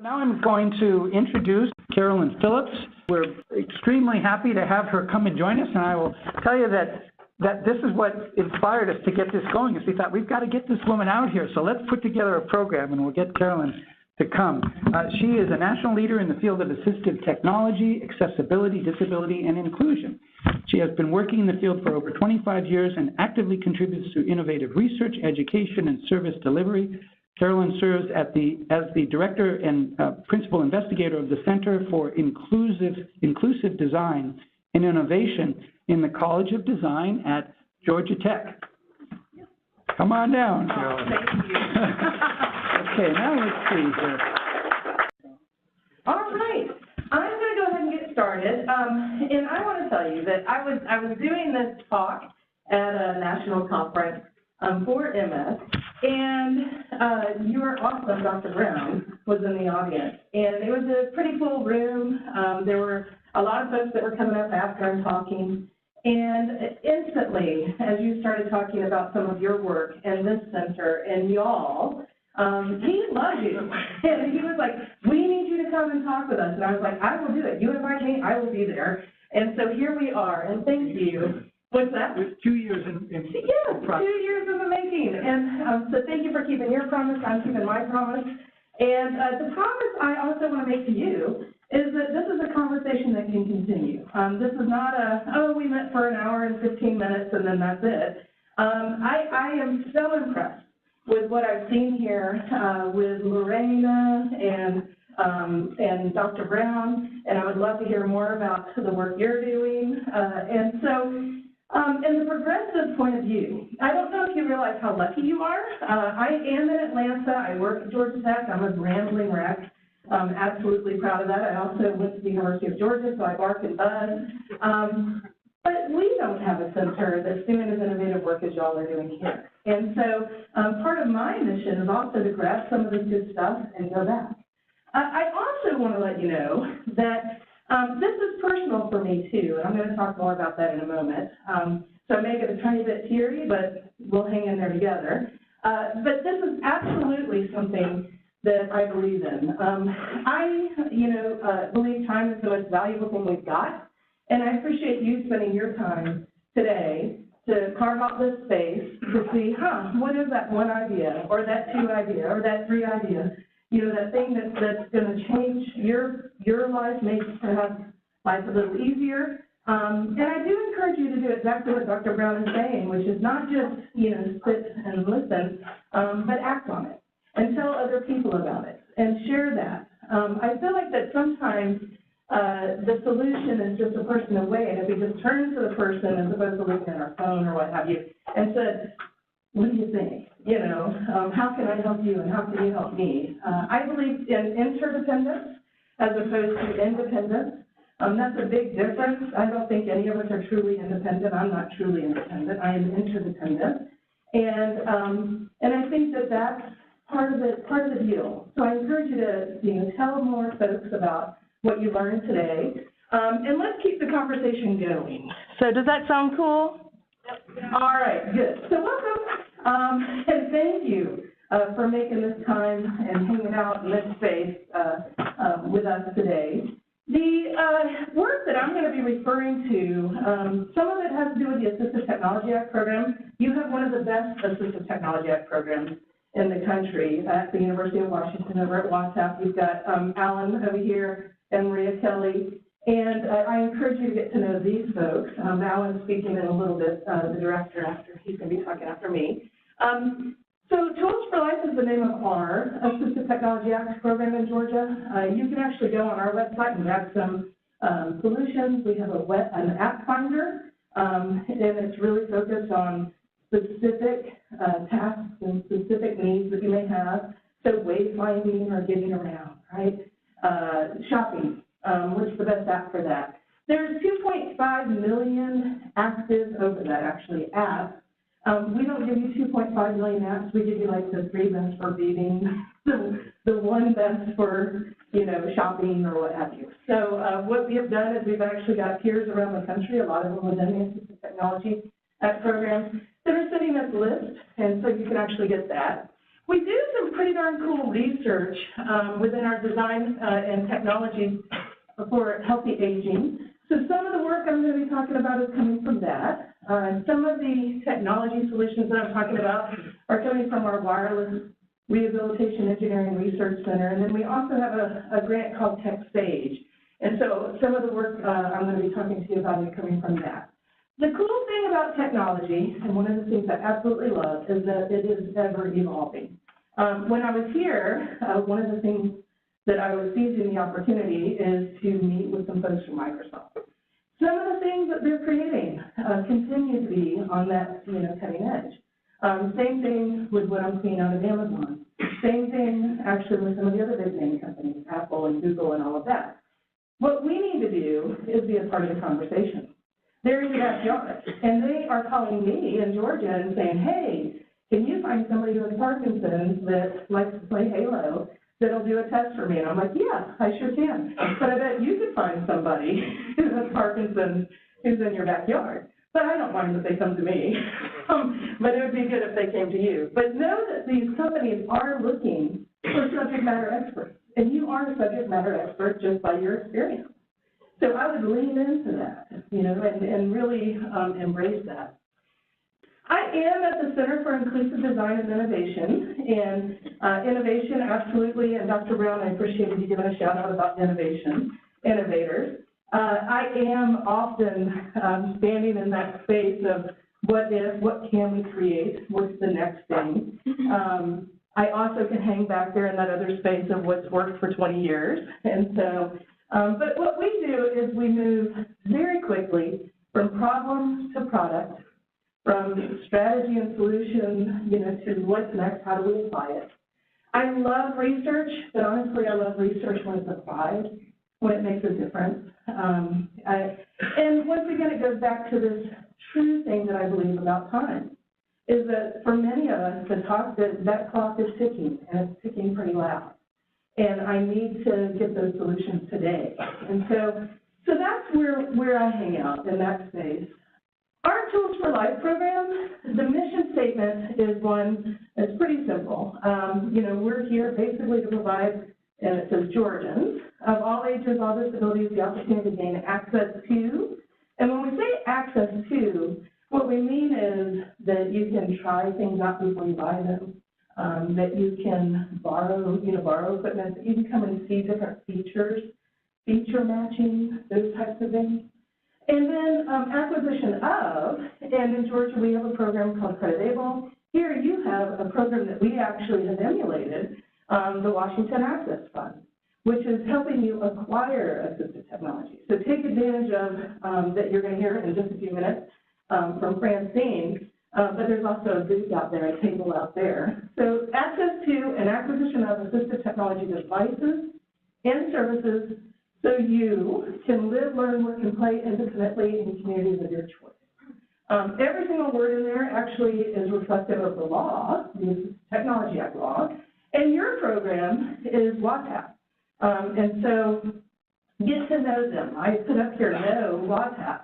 Now I'm going to introduce Carolyn Phillips. We're extremely happy to have her come and join us, and I will tell you that this is what inspired us to get this going, is we thought we've got to get this woman out here, so let's put together a program and we'll get Carolyn to come. She is a national leader in the field of assistive technology, accessibility, disability, and inclusion. She has been working in the field for over 25 years and actively contributes to innovative research, education, and service delivery. Carolyn serves as the director and principal investigator of the Center for Inclusive Design and Innovation in the College of Design at Georgia Tech. Come on down, Carolyn. Thank you. Okay, now let's see here. All right, I'm going to go ahead and get started. And I want to tell you that I was doing this talk at a national conference for MS, and your awesome Dr. Brown was in the audience. And it was a pretty full room. There were a lot of folks that were coming up after and talking. And instantly, as you started talking about some of your work and this center and y'all, he loved you. And he was like, we need you to come and talk with us. And I was like, I will do it. You invite me, I will be there. And so here we are, and thank you. What's that? It's 2 years in yes, 2 years in the making. And so thank you for keeping your promise. I'm keeping my promise. And the promise I also want to make to you is that this is a conversation that can continue. This is not we met for an hour and 15 minutes and then that's it. I am so impressed with what I've seen here with Lorena and Dr. Brown, and I would love to hear more about the work you're doing. And so, in the progressive point of view, I don't know if you realize how lucky you are. I am in Atlanta. I work at Georgia Tech. I'm a rambling wreck. I'm absolutely proud of that. I also went to the University of Georgia, so I bark and buzz. But we don't have a center that's doing as innovative work as y'all are doing here. And so part of my mission is also to grab some of this good stuff and go back. I also want to let you know that this is personal for me too, and I'm going to talk more about that in a moment. So I may get a tiny bit teary, but we'll hang in there together. But this is absolutely something that I believe in. I believe time is the most valuable thing we've got, and I appreciate you spending your time today to carve out this space to see, what is that one idea, or that two idea, or that three idea, that thing that's going to change your life, make perhaps life a little easier. And I do encourage you to do exactly what Dr. Brown is saying, which is not just, sit and listen, but act on it and tell other people about it and share that. I feel like that sometimes the solution is just a person away, and if we just turn to the person as opposed to looking at our phone or what have you, and said, what do you think? How can I help you and how can you help me? I believe in interdependence as opposed to independence. That's a big difference. I don't think any of us are truly independent. I'm not truly independent. I am interdependent. And I think that that's part of the deal. So I encourage you to tell more folks about what you learned today. And let's keep the conversation going. So does that sound cool? Yep. All right, good. So welcome. And thank you for making this time and hanging out in this space with us today. The work that I'm going to be referring to, some of it has to do with the Assistive Technology Act program. You have one of the best Assistive Technology Act programs in the country at the University of Washington over at WASAP. You've got Alan over here and Maria Kelly. And I encourage you to get to know these folks. Alan's speaking in a little bit, the director, after he's going to be talking after me. So Tools for Life is the name of our Assistive Technology Act program in Georgia. You can actually go on our website and grab some solutions. We have an app finder, and it's really focused on specific tasks and specific needs that you may have. So wayfinding or getting around, right? Shopping, what's the best app for that? There's 2.5 million active, apps. We don't give you 2.5 million apps. We give you like the 3 best for reading, the 1 best for, shopping or what have you. So what we have done is we've actually got peers around the country, a lot of them within the Assistive Technology Act programs, that are sending us lists, and so you can actually get that. We do some pretty darn cool research within our design and technology for healthy aging. So some of the work I'm going to be talking about is coming from that. Some of the technology solutions that I'm talking about are coming from our Wireless Rehabilitation Engineering Research Center, and then we also have a grant called TechStage. And so some of the work I'm going to be talking to you about is coming from that. The cool thing about technology, and one of the things I absolutely love, is that it is ever evolving. When I was here, one of the things that I was seizing the opportunity is to meet with some folks from Microsoft. Some of the things that they're creating continue to be on that, cutting edge. Same thing with what I'm seeing out of Amazon. Same thing, actually, with some of the other big name companies, Apple and Google and all of that. What we need to do is be a part of the conversation. They're in the backyard, and they are calling me in Georgia and saying, hey, can you find somebody who has Parkinson's that likes to play Halo that'll do a test for me? And I'm like, yeah, I sure can. But I bet you could find somebody who has Parkinson's who's in your backyard. But I don't mind that they come to me. But it would be good if they came to you. But know that these companies are looking for subject matter experts. And you are a subject matter expert just by your experience. So I would lean into that, and really embrace that. I am at the Center for Inclusive Design and Innovation, and innovation, absolutely, and Dr. Brown, I appreciated you giving a shout out about innovators. I am often standing in that space of what can we create, what's the next thing. I also can hang back there in that other space of what's worked for 20 years, and so, but what we do is we move very quickly from problem to product, from strategy and solution, to what's next, how do we apply it. I love research, but honestly, I love research when it's applied, when it makes a difference. And once again, it goes back to this true thing that I believe about time, is that for many of us, that clock is ticking, and it's ticking pretty loud. And I need to get those solutions today. And so that's where I hang out, in that space. Our Tools for Life program, the mission statement is one that's pretty simple. We're here basically to provide, and it says Georgians, of all ages, all disabilities, the opportunity to gain access to. And when we say access to, what we mean is that you can try things out before you buy them, that you can borrow equipment, that you can come and see different features, feature matching, those types of things. And then acquisition of, and in Georgia we have a program called Creditable. Here you have a program that we actually have emulated, the Washington Access Fund, which is helping you acquire assistive technology. So take advantage of that you're going to hear in just a few minutes from Francine, but there's also a booth out there, a table out there. So access to and acquisition of assistive technology devices and services so you can live, learn, work, and play independently in communities of your choice. Every single word in there actually is reflective of the law, the Assistive Technology Act law, and your program is WATAP. And so get to know them. I put up here, know WATAP.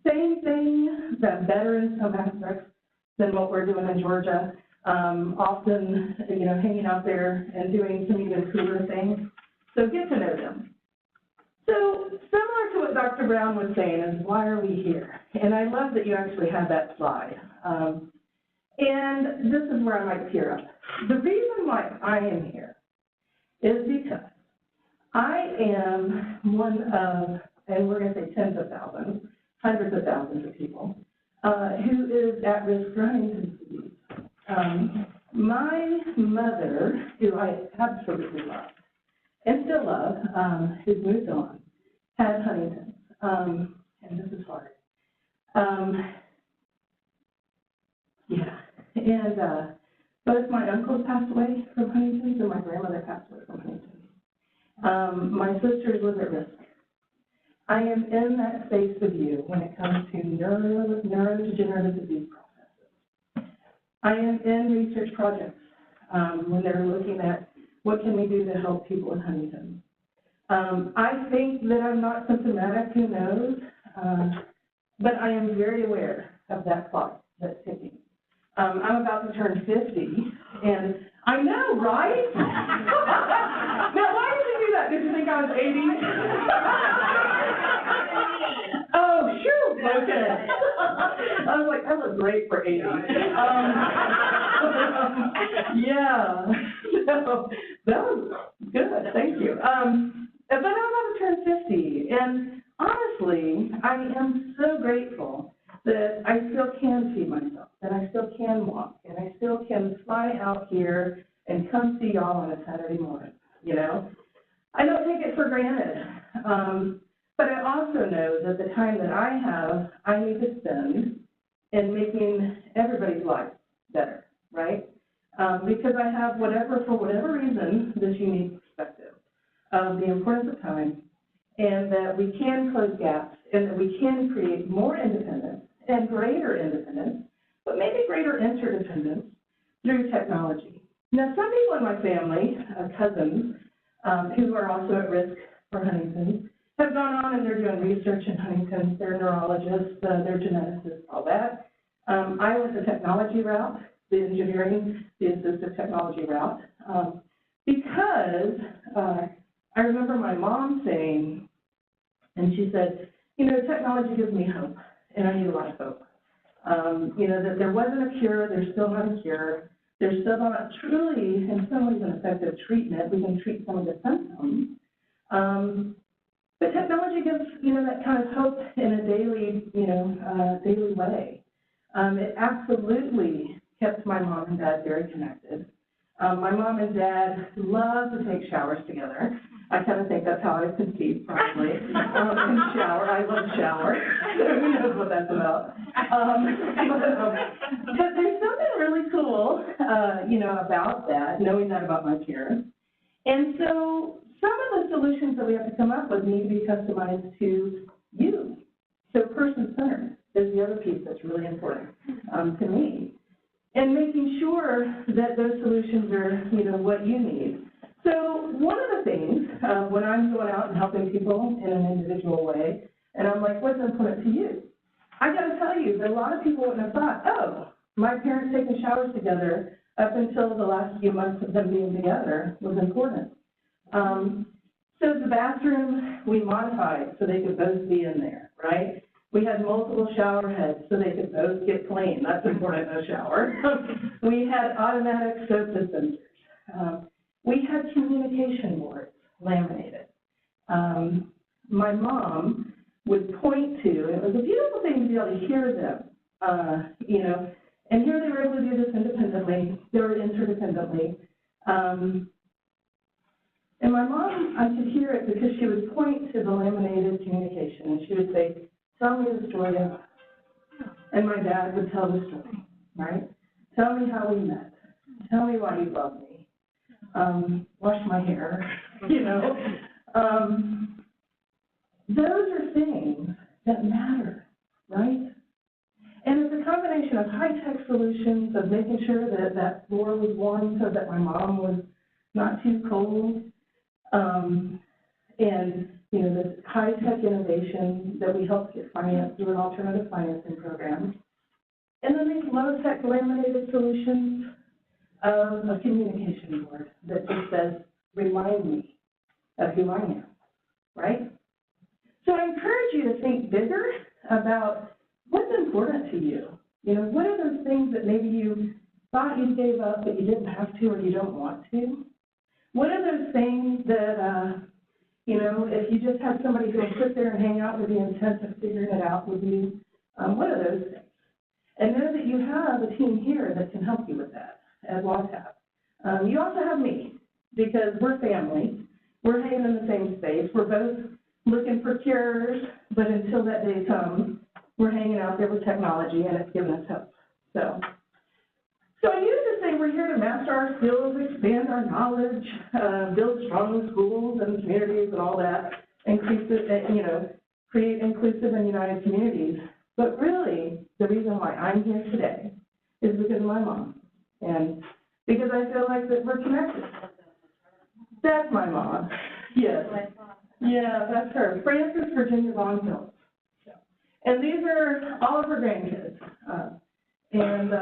Same thing, but better in some aspects than what we're doing in Georgia. Often, hanging out there and doing some even cooler things. So get to know them. So similar to what Dr. Brown was saying is, why are we here? And I love that you actually have that slide. And this is where I might tear up. The reason why I am here is because I am one of, and we're going to say tens of thousands, hundreds of thousands of people who is at risk for Huntington's disease. My mother, who I absolutely love, and still love, who's moved on, had Huntington's, and this is hard. And both my uncles passed away from Huntington's, and my grandmother passed away from Huntington's. My sisters live at risk. I am in that space with you when it comes to neurodegenerative disease processes. I am in research projects when they're looking at what can we do to help people with Huntington's. I think that I'm not symptomatic, who knows, but I am very aware of that clock that's ticking. I'm about to turn 50, and I know, right? Now, why did you do that? Did you think I was 80? Oh, sure, okay. I was like, that was great for 80. Yeah, so that was good, thank you. But I'm about to turn 50, and honestly, I am so grateful that I still can feed myself, that I still can walk, and I still can fly out here and come see y'all on a Saturday morning, you know? I don't take it for granted, but I also know that the time that I have, I need to spend in making everybody's life better, right? Because I have for whatever reason, this unique perspective of the importance of time, and that we can close gaps, and that we can create more independence and greater independence, but maybe greater interdependence through technology. Now, some people in my family, cousins, who are also at risk for Huntington's, have gone on and they're doing research in Huntington's. They're neurologists, they're geneticists, all that. I went the technology route, the engineering, the assistive technology route, because I remember my mom saying, and she said, you know, technology gives me hope, and I need a lot of hope. You know, that there wasn't a cure, there's still not a cure. There's still not truly, in some ways, an effective treatment. We can treat some of the symptoms. But technology gives, you know, that kind of hope in a daily, daily way. It absolutely kept my mom and dad very connected. My mom and dad love to take showers together. I kind of think that's how I was conceived, probably. In the shower. I love to shower. Who knows what that's about? But there's something really cool, about that, knowing that about my parents. And so some of the solutions that we have to come up with need to be customized to you. So person-centered is the other piece that's really important to me. And making sure that those solutions are, what you need. So one of the things, when I'm going out and helping people in an individual way, and I'm like, what's important to you? I got to tell you that a lot of people wouldn't have thought, oh, my parents taking showers together up until the last few months of them being together was important. So the bathroom, we modified so they could both be in there, right? We had multiple shower heads so they could both get clean. That's important in a shower. We had automatic soap dispensers. We had communication boards laminated. My mom would point to, it was a beautiful thing to be able to hear them, and here they were able to do this independently, they were interdependently. And my mom, I could hear it because she would point to the laminated communication, and she would say, tell me the story of, and my dad would tell the story, right? Tell me how we met. Tell me why you love me. Wash my hair, Those are things that matter, right? And it's a combination of high-tech solutions, of making sure that that floor was warm so that my mom was not too cold, and the high-tech innovation that we help get financed through an alternative financing program. And then these low-tech laminated solutions of a communication board that just says, remind me of who I am, right? So I encourage you to think bigger about what's important to you. What are those things that maybe you thought you gave up but you didn't have to or you don't want to? What are those things that, if you just have somebody who will sit there and hang out with the intent of figuring it out with you, what are those things? And know that you have a team here that can help you with that at WATAP. You also have me, because we're family. We're hanging in the same space. We're both looking for cures, but until that day comes, we're hanging out there with technology, and it's giving us hope. So I used to say we're here to master our skills, expand our knowledge, build strong schools and communities and all that, create inclusive and united communities. But really, the reason why I'm here today is because of my mom, and because I feel like that we're connected. That's my mom. Yes. Yeah, that's her. Frances Virginia Vaughn Phillips. And these are all of her grandkids. And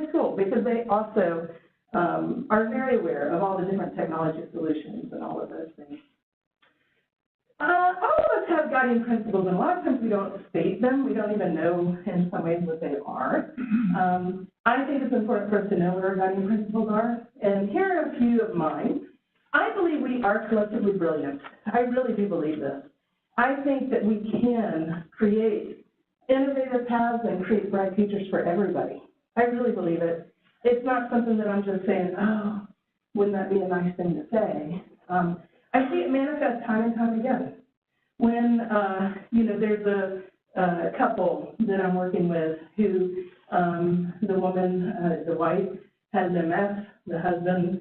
it's cool because they also are very aware of all the different technology solutions and all of those things. All of us have guiding principles, and a lot of times we don't state them. We don't even know in some ways what they are. I think it's important for us to know what our guiding principles are, and here are a few of mine. I believe we are collectively brilliant. I really do believe this. I think that we can create innovative paths and create bright futures for everybody. I really believe it. It's not something that I'm just saying, oh, wouldn't that be a nice thing to say? I see it manifest time and time again. When, there's a couple that I'm working with who, the woman, the wife, has MS, the husband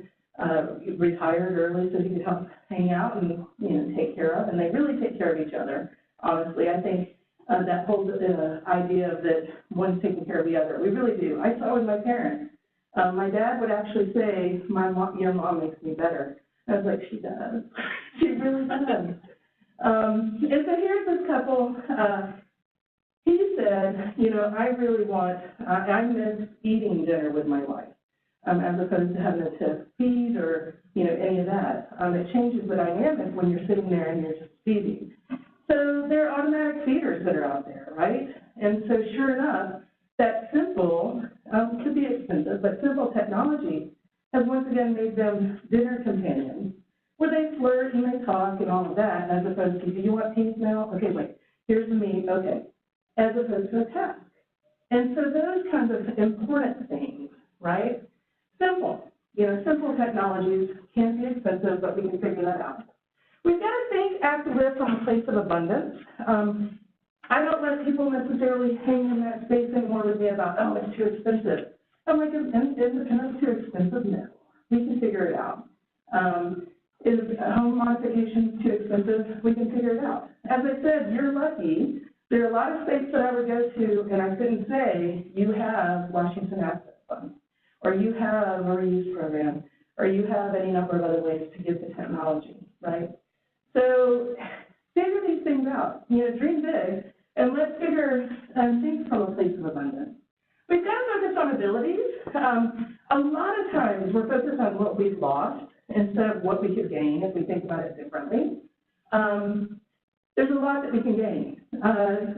retired early so he could help hang out and, take care of, and they really take care of each other, honestly. I think that whole idea of that one's taking care of the other, we really do. I saw it with my parents. My dad would actually say, your mom makes me better. I was like, she does. She really does. And so here's this couple. He said, I miss eating dinner with my wife, as opposed to having to feed or, any of that. It changes the dynamic when you're sitting there and you're just feeding. So there are automatic feeders that are out there, right? And so sure enough, that simple, could be expensive, but simple technology has once again made them dinner companions, where they flirt and they talk and all of that, as opposed to, do you want peas now? Okay, wait, here's the meat, okay, as opposed to a task. And so those kinds of important things, right? Simple, simple technologies can be expensive, but we can figure that out. We've got to think, act, live from a place of abundance. I don't let people necessarily hang in that space anymore with me about, oh, it's too expensive. I'm like, is independence too expensive? No, we can figure it out. Is home modifications too expensive? We can figure it out. As I said, you're lucky. There are a lot of states that I would go to, and I couldn't say, you have Washington Asset Fund, or you have a reuse program, or you have any number of other ways to get the technology, right? So figure these things out. Dream big, and let's figure things from a place of abundance. We've got to focus on abilities. A lot of times we're focused on what we've lost instead of what we could gain if we think about it differently. There's a lot that we can gain.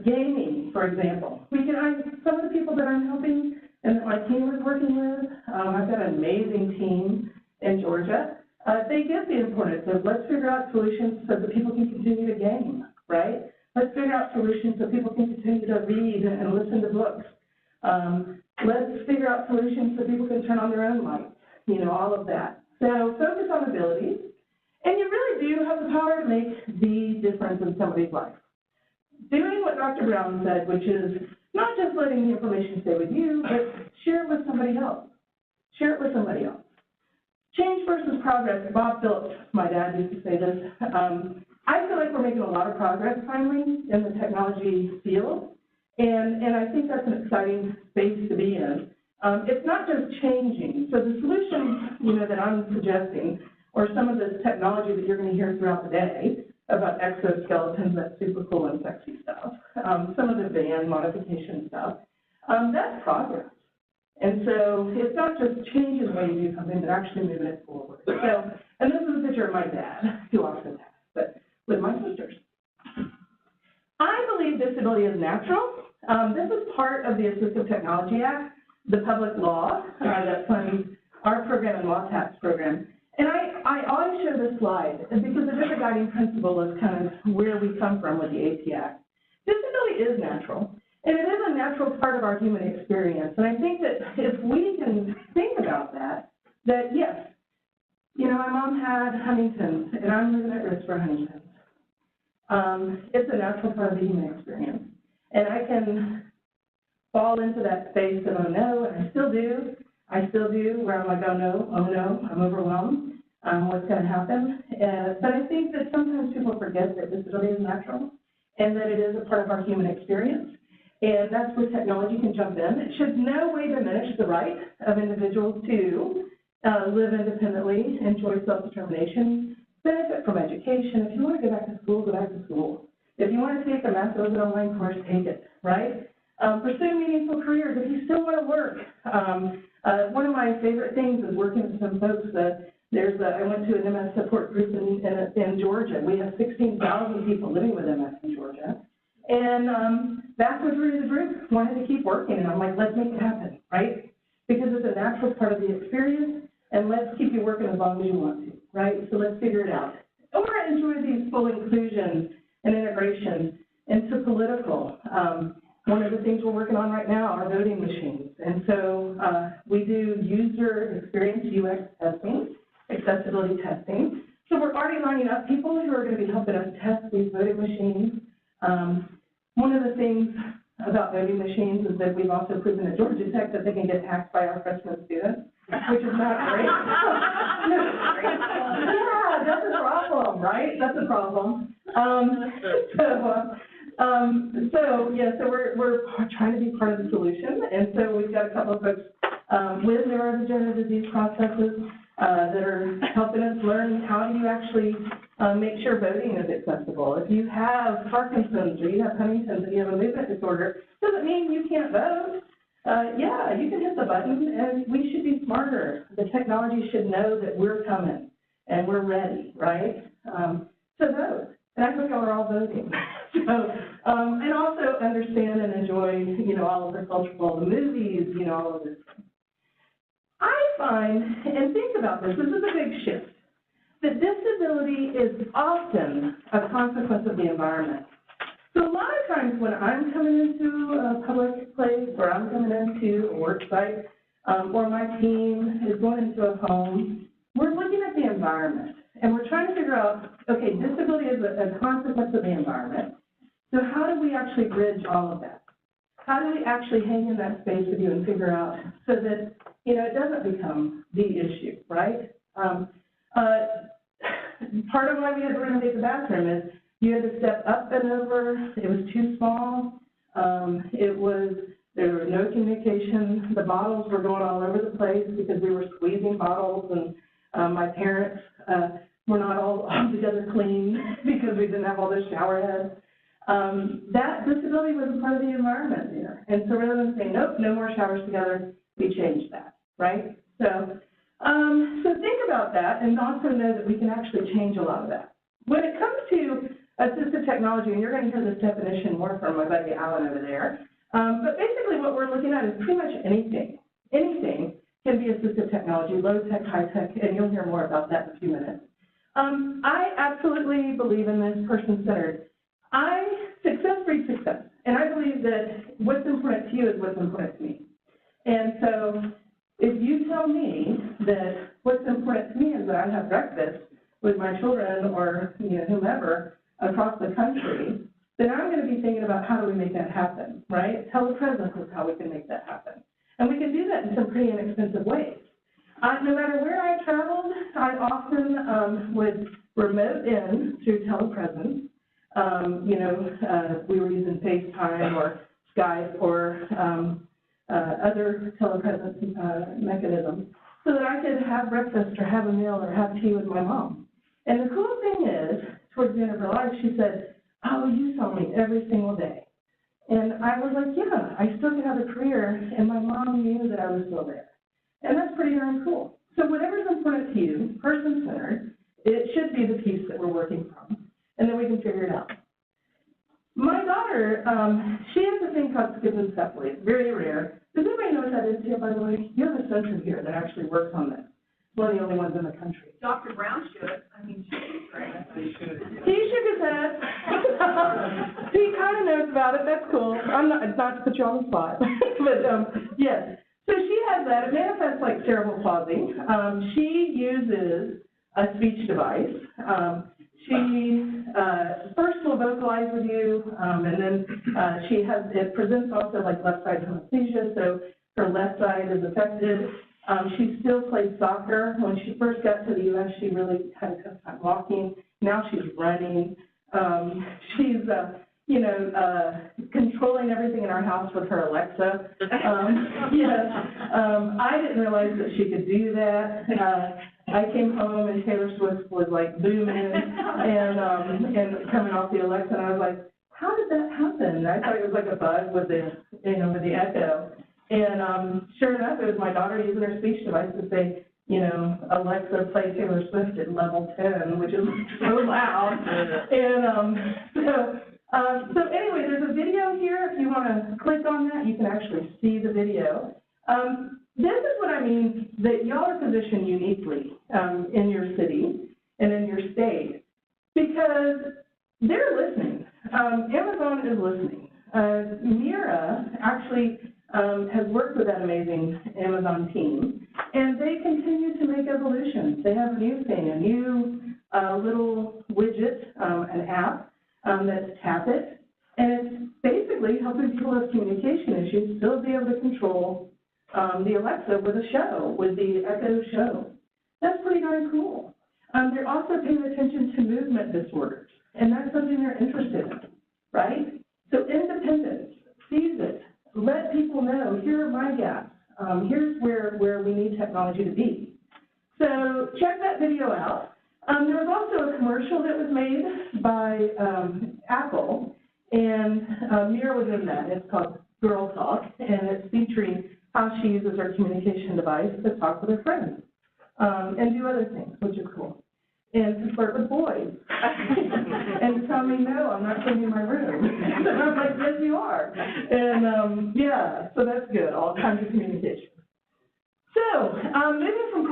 Gaming, for example. Some of the people that I'm helping and that my team is working with, I've got an amazing team in Georgia. They get the importance of let's figure out solutions so that people can continue to game, right? Let's figure out solutions so people can continue to read and listen to books. Let's figure out solutions so people can turn on their own lights, all of that. So focus on abilities, and you really do have the power to make the difference in somebody's life. Doing what Dr. Brown said, which is not just letting the information stay with you, but share it with somebody else. Share it with somebody else. Change versus progress. Bob Phillips, my dad, used to say this. I feel like we're making a lot of progress finally in the technology field, and I think that's an exciting space to be in. It's not just changing. So the solutions, that I'm suggesting, or some of this technology that you're going to hear throughout the day about exoskeletons, that super cool and sexy stuff, some of the van modification stuff, that's progress. And so it's not just changing the way you do something, but actually moving it forward. So, and this is a picture of my dad, who also has, but with my sisters. I believe disability is natural. This is part of the Assistive Technology Act, the public law that funds our program and law tax program. And I always show this slide because it is a guiding principle of kind of where we come from with the AP Act. Disability is natural, and it is a natural part of our human experience. And I think that if we can think about that yes, my mom had Huntington's, and I'm living at risk for Huntington's. It's a natural part of the human experience. And I can fall into that space of, oh no, and I still do, where I'm like, oh no, I'm overwhelmed, what's going to happen? But I think that sometimes people forget that disability is natural and that it is a part of our human experience. And that's where technology can jump in. It should no way diminish the right of individuals to live independently, enjoy self-determination, benefit from education. If you want to go back to school, go back to school. If you want to take a math over online course, take it, right? Pursue meaningful careers. If you still want to work, One of my favorite things is working with some folks. I went to an MS support group in Georgia. We have 16,000 people living with MS in Georgia. And vast majority of the group wanted to keep working. And I'm like, let's make it happen, right? Because it's a natural part of the experience, and let's keep you working as long as you want to, right? So let's figure it out. Or enjoy these full inclusion and integration into political. One of the things we're working on right now are voting machines. And so we do user experience UX testing, accessibility testing. So we're already lining up people who are going to be helping us test these voting machines. One of the things about voting machines is that we've also proven at Georgia Tech that they can get hacked by our freshman students, which is not great. Yeah, that's a problem, right? That's a problem. So we're trying to be part of the solution, and so we've got a couple of folks with neurodegenerative disease processes that are helping us learn how do you actually make sure voting is accessible. If you have Parkinson's or you have Huntington's and you have a movement disorder, doesn't mean you can't vote. Yeah, you can hit the button, and we should be smarter. The technology should know that we're coming and we're ready, right? So vote. And I hope y'all are all voting. So, and also understand and enjoy, all of the cultural, the movies, all of this. I find, and think about this is a big shift, that disability is often a consequence of the environment. So a lot of times when I'm coming into a public place or I'm coming into a work site or my team is going into a home, we're looking at the environment and we're trying to figure out, okay, disability is a consequence of the environment. So how do we actually bridge all of that? How do we actually hang in that space with you and figure out so that, it doesn't become the issue, right? Part of why we had to renovate the bathroom is you had to step up and over. It was too small. There was no communication. The bottles were going all over the place because we were squeezing bottles, and my parents were not all together clean because we didn't have all those shower heads. That disability was a part of the environment there. And so rather than saying, nope, no more showers together, we changed that, right? So think about that and also know that we can actually change a lot of that. When it comes to assistive technology, and you're going to hear this definition more from my buddy Alan over there, but basically what we're looking at is pretty much anything. Anything can be assistive technology, low tech, high tech, and you'll hear more about that in a few minutes. I absolutely believe in this person-centered. Success breeds success, and I believe that what's important to you is what's important to me. And so if you tell me that what's important to me is that I have breakfast with my children or whomever across the country, then I'm going to be thinking about how do we make that happen, right? Telepresence is how we can make that happen. And we can do that in some pretty inexpensive ways. No matter where I traveled, I often would remote in through telepresence. We were using FaceTime or Skype or other telepresence mechanisms so that I could have breakfast or have a meal or have tea with my mom. And the cool thing is, towards the end of her life, she said, oh, you saw me every single day. And I was like, yeah, I still could have a career, and my mom knew that I was still there. And that's pretty darn cool. So whatever's important to you, person-centered, it should be the piece that we're working from, and then we can figure it out. My daughter, she has a thing called schizencephaly. It's very rare. Does anybody know what that is here, by the way? You have a center here that actually works on this. It's one of the only ones in the country. Dr. Brown should. I mean, she should, right? He shook his head. He kind of knows about it. That's cool. I'm not to put you on the spot. But, yes. So she has that. It manifests like cerebral palsy. She uses a speech device. She first will vocalize with you, and then it presents also like left side hemiplegia, so her left side is affected. She still plays soccer. When she first got to the U.S., she really had a tough time walking. Now she's running. She's, controlling everything in our house with her Alexa. I didn't realize that she could do that. I came home and Taylor Swift was like booming and coming off the Alexa, and I was like, how did that happen? I thought it was like a bug with the, with the Echo. And sure enough, it was my daughter using her speech device to say, you know, Alexa, play Taylor Swift at level 10, which is so loud. And so anyway, there's a video here. If you want to click on that, you can actually see the video. This is what I mean, that y'all are positioned uniquely in your city and in your state, because they're listening. Amazon is listening. Meera actually has worked with that amazing Amazon team, and they continue to make evolutions. They have a new thing, a new little widget, an app that's Tap It, and it's basically helping people with communication issues still be able to control the Alexa with a show, with the Echo show. That's pretty darn cool. They're also paying attention to movement disorders, and that's something they're interested in, right? So independence, seize it, let people know, here are my gaps, here's where we need technology to be. So check that video out. There was also a commercial that was made by Apple, and Meera was in that. It's called Girl Talk, and it's featuring how she uses her communication device to talk with her friends and do other things, which is cool. And to flirt with boys. And tell me, no, I'm not cleaning my room. And I'm like, yes, you are. And yeah, so that's good, all kinds of communication. So moving from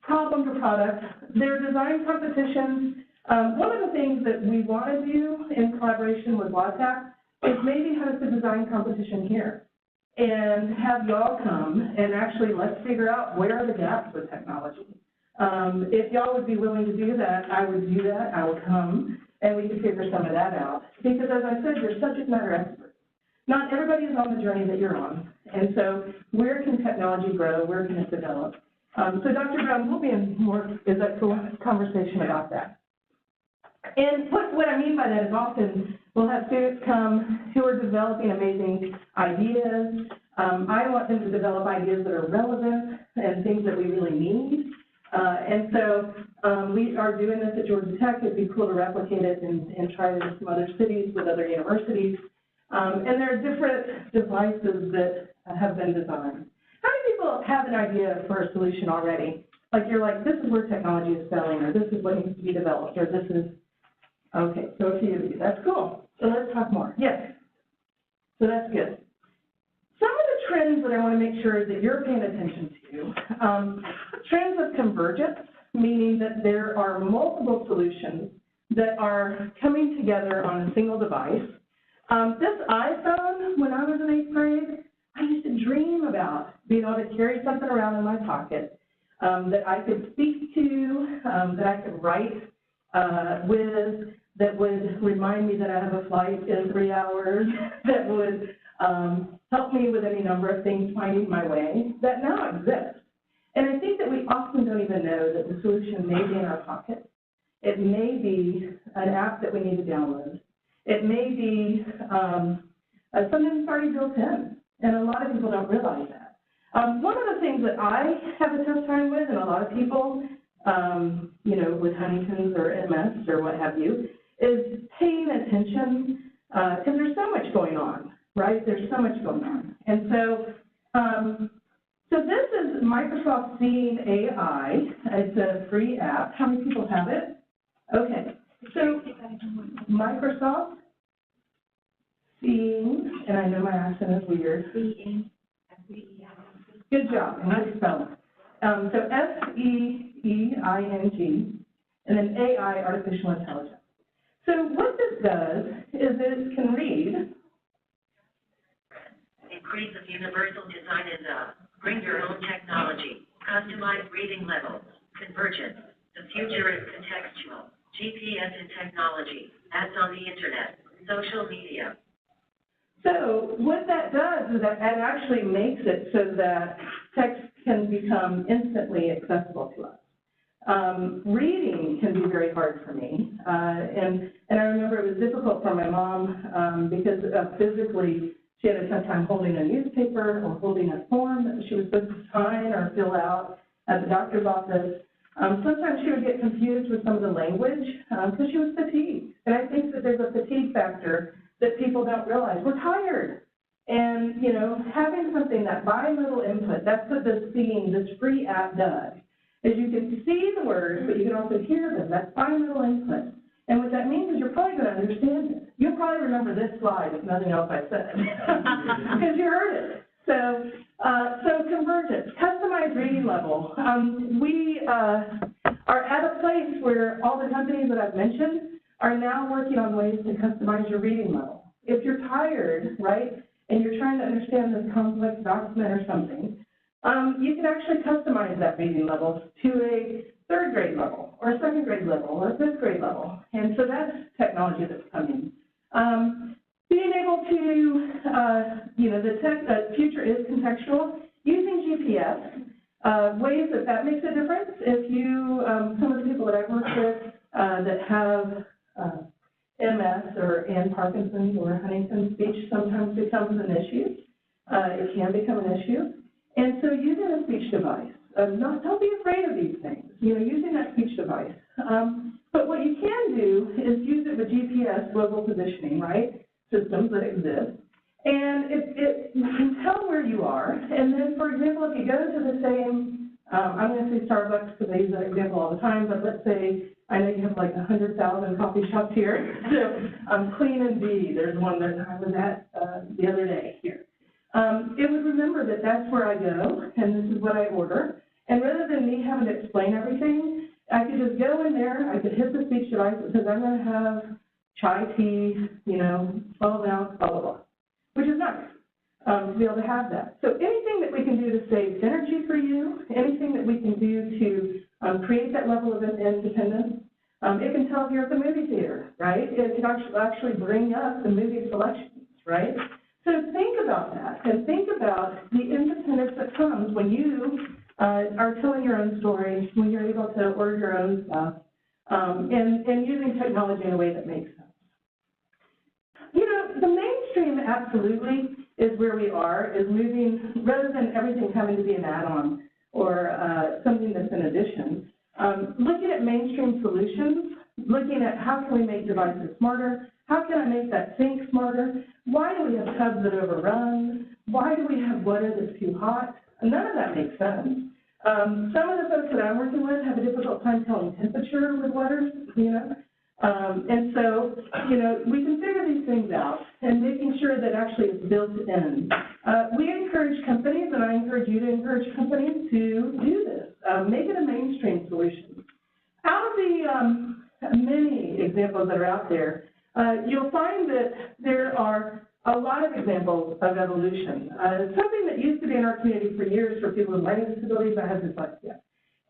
problem to product, there are design competitions. One of the things that we want to do in collaboration with WATAC is maybe host a design competition here and have y'all come and actually let's figure out where are the gaps with technology. If y'all would be willing to do that, I would do that. I would come, and we could figure some of that out. Because as I said, you're subject matter experts. Not everybody is on the journey that you're on. And so where can technology grow? Where can it develop? So Dr. Brown, we'll be in more conversation about that. And what I mean by that is often we'll have students come who are developing amazing ideas. I want them to develop ideas that are relevant and things that we really need. And so we are doing this at Georgia Tech. It'd be cool to replicate it and try it in some other cities with other universities. And there are different devices that have been designed. How many people have an idea for a solution already? Like you're like, this is where technology is failing, or this is what needs to be developed, or this is, okay, so a few of you, that's cool. So let's talk more. Yes, so that's good. Some of the trends that I want to make sure that you're paying attention to, trends of convergence, meaning that there are multiple solutions that are coming together on a single device. This iPhone, when I was in 8th grade, I used to dream about being able to carry something around in my pocket that I could speak to, that I could write with, that would remind me that I have a flight in 3 hours, that would help me with any number of things finding my way, that now exists. And I think that we often don't even know that the solution may be in our pocket. It may be an app that we need to download. It may be something that's already built in, and a lot of people don't realize that. One of the things that I have a tough time with, and a lot of people, you know, with Huntington's or MS or what have you, is paying attention, because there's so much going on, right? There's so much going on. And so, so this is Microsoft Seeing AI. It's a free app. How many people have it? Okay. So Microsoft Seeing, and I know my accent is weird. Good job, and good spelling. So S-E-E-I-N-G, and then AI, artificial intelligence. So what this does is it can read. Increase of universal design is bring your own technology, customized reading levels, convergence. The future is contextual, GPS and technology, ads on the internet, social media. So what that does is that it actually makes it so that text can become instantly accessible to us. Reading can be very hard for me, and I remember it was difficult for my mom because physically she had a tough time holding a newspaper or holding a form that she was supposed to sign or fill out at the doctor's office. Sometimes she would get confused with some of the language because she was fatigued. And I think that there's a fatigue factor that people don't realize. We're tired. And, you know, having something that bimodal input, that's what this free app does, is you can see the words, but you can also hear them. That's bimodal input. And what that means is you're probably going to understand it. You'll probably remember this slide if nothing else I said, because you heard it. So convergence, customized reading level. We are at a place where all the companies that I've mentioned are now working on ways to customize your reading level. If you're tired, right, and you're trying to understand this complex document or something, you can actually customize that reading level to a 3rd grade level, or a 2nd grade level, or a 5th grade level. And so that's technology that's coming. Being able to, you know, the future is contextual. Using GPS, ways that makes a difference. If you, some of the people that I've worked with that have MS and Parkinson's or Huntington's speech sometimes becomes an issue. It can become an issue. And so using a speech device, don't be afraid of these things, you know, using that speech device. But what you can do is use it with GPS, global positioning, right, systems that exist. And it can tell where you are. And then, for example, if you go to the same, I'm going to say Starbucks because I use that example all the time, but let's say, I know you have like 100,000 coffee shops here. So Clean and B, there's one that I was at the other day here. It would remember that that's where I go, and this is what I order. And rather than me having to explain everything, I could just go in there, I could hit the speech device that says I'm going to have chai tea, you know, 12 ounce, blah, blah, blah, which is nice to be able to have that. So anything that we can do to save energy for you, anything that we can do to create that level of independence. It can tell if you're at the movie theater, right? It can actually bring up the movie selections, right? So think about that, and think about the independence that comes when you are telling your own story, when you're able to order your own stuff, and using technology in a way that makes sense. You know, the mainstream absolutely is where we are, is moving, rather than everything having to be an add-on or something that's an addition, looking at mainstream solutions, looking at how can we make devices smarter, how can I make that sink smarter, why do we have tubs that overrun, why do we have water that's too hot? None of that makes sense. Some of the folks that I'm working with have a difficult time telling temperature with water, you know, and so, you know, we can figure these things out and making sure that actually it's built in. We encourage companies, and I encourage you to encourage companies to do this, make it a mainstream solution. Out of the many examples that are out there, you'll find that there are a lot of examples of evolution. Something that used to be in our community for years for people with learning disabilities, I have dyslexia,